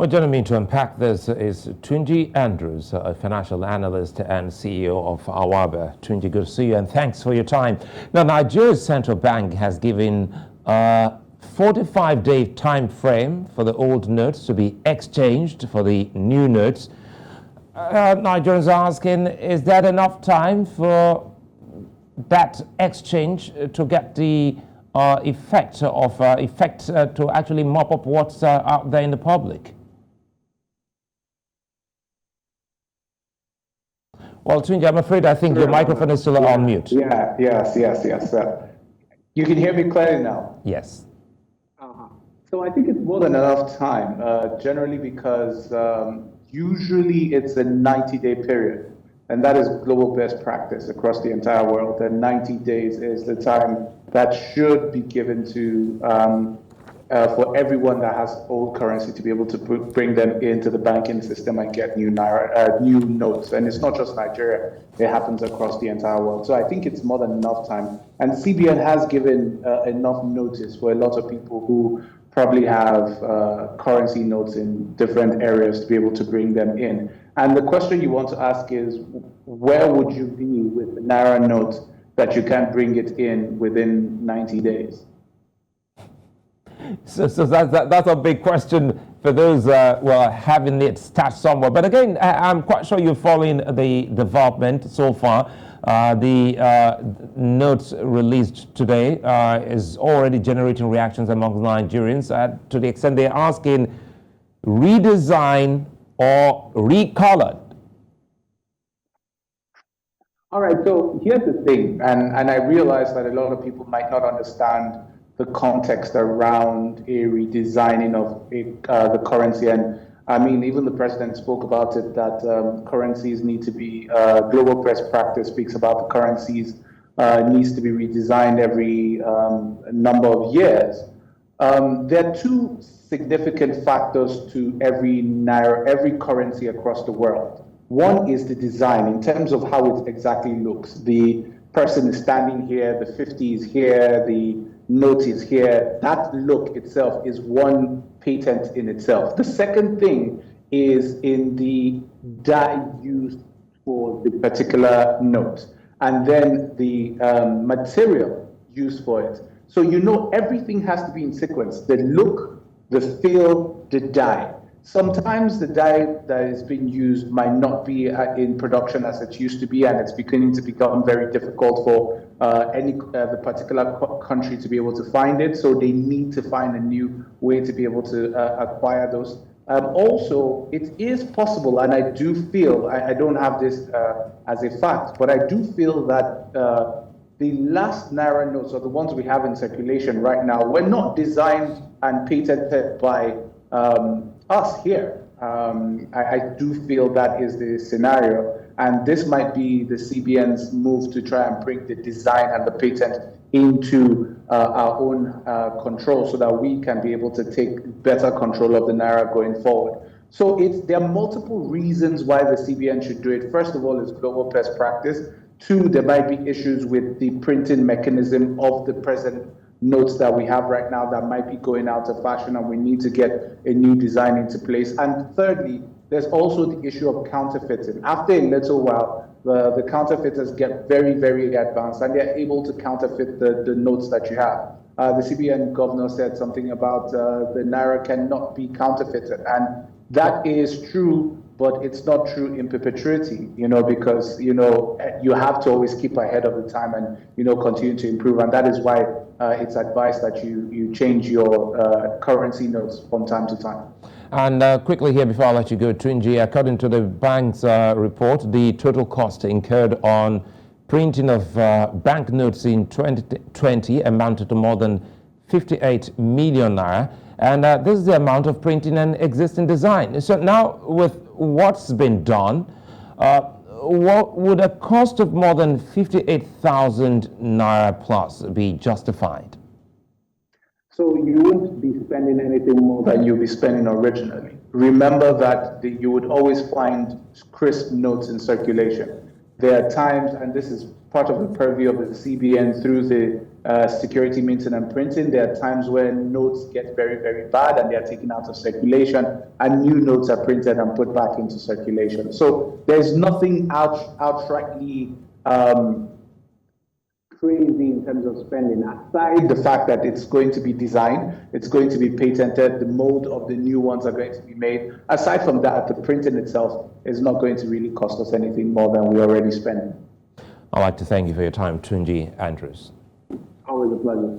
Well, joining me to unpack this is Tunji Andrews, a financial analyst and CEO of Awabah. Tunji, good to see you, and thanks for your time. Now, Nigeria's central bank has given a 45-day time frame for the old notes to be exchanged for the new notes. Nigerians are asking, is that enough time for that exchange to get the effect to actually mop up what's out there in the public? Well, Tunji, I'm afraid I think your microphone is still on mute. Yes. You can hear me clearly now? Yes. So I think it's more than enough time, generally because usually it's a 90-day period, and that is global best practice across the entire world. And 90 days is the time that should be given to for everyone that has old currency to be able to bring them into the banking system and get new Naira, new notes. And it's not just Nigeria, it happens across the entire world. So I think it's more than enough time. And CBN has given enough notice for a lot of people who probably have currency notes in different areas to be able to bring them in. And the question you want to ask is, where would you be with the Naira note that you can bring it in within 90 days? So that's a big question for those having it stashed somewhere. But again, I'm quite sure you're following the development so far. The notes released today is already generating reactions among Nigerians to the extent they're asking redesign or recolored. All right, so here's the thing, and I realize that a lot of people might not understand the context around a redesigning of the currency. And I mean, even the president spoke about it, that currencies need to be, global best practice speaks about the currencies needs to be redesigned every number of years. There are two significant factors to every Naira, every currency across the world. One is the design in terms of how it exactly looks. The person is standing here, the 50 is here, the note is here. That look itself is one patent in itself. The second thing is in the dye used for the particular note, and then the material used for it. So you know everything has to be in sequence: the look, the feel, the dye. Sometimes the dye that is being used might not be in production as it used to be, and it's beginning to become very difficult for the particular country to be able to find it. So they need to find a new way to be able to acquire those. Also, it is possible, and I do feel, I don't have this as a fact, but I do feel that the last Naira notes, or the ones we have in circulation right now, were not designed and patented by us here. I do feel that is the scenario, and this might be the CBN's move to try and bring the design and the patent into our own control, so that we can be able to take better control of the Naira going forward. So there are multiple reasons why the CBN should do it. First of all, it's global best practice. Two, there might be issues with the printing mechanism of the present notes that we have right now that might be going out of fashion, and we need to get a new design into place. And thirdly, there's also the issue of counterfeiting. After a little while, the counterfeiters get very, very advanced, and they're able to counterfeit the notes that you have. The CBN governor said something about the Naira cannot be counterfeited, and that is true, but it's not true in perpetuity, because, you have to always keep ahead of the time and, continue to improve. And that is why it's advised that you change your currency notes from time to time. And quickly here, before I let you go, Tunji, according to the bank's report, the total cost incurred on printing of banknotes in 2020 amounted to more than 58 million naira. And this is the amount of printing an existing design. So now, with what's been done, what would a cost of more than 58,000 naira plus be justified? So you won't be spending anything more than you'll be spending originally. Remember that you would always find crisp notes in circulation. There are times, and this is part of the purview of the CBN through the security maintenance printing. There are times where notes get very, very bad and they are taken out of circulation, and new notes are printed and put back into circulation. So there's nothing outrightly crazy in terms of spending, aside the fact that it's going to be designed, it's going to be patented, the mold of the new ones are going to be made. Aside from that, the printing itself is not going to really cost us anything more than we already spend. I'd like to thank you for your time, Tunji Andrews. Always a pleasure.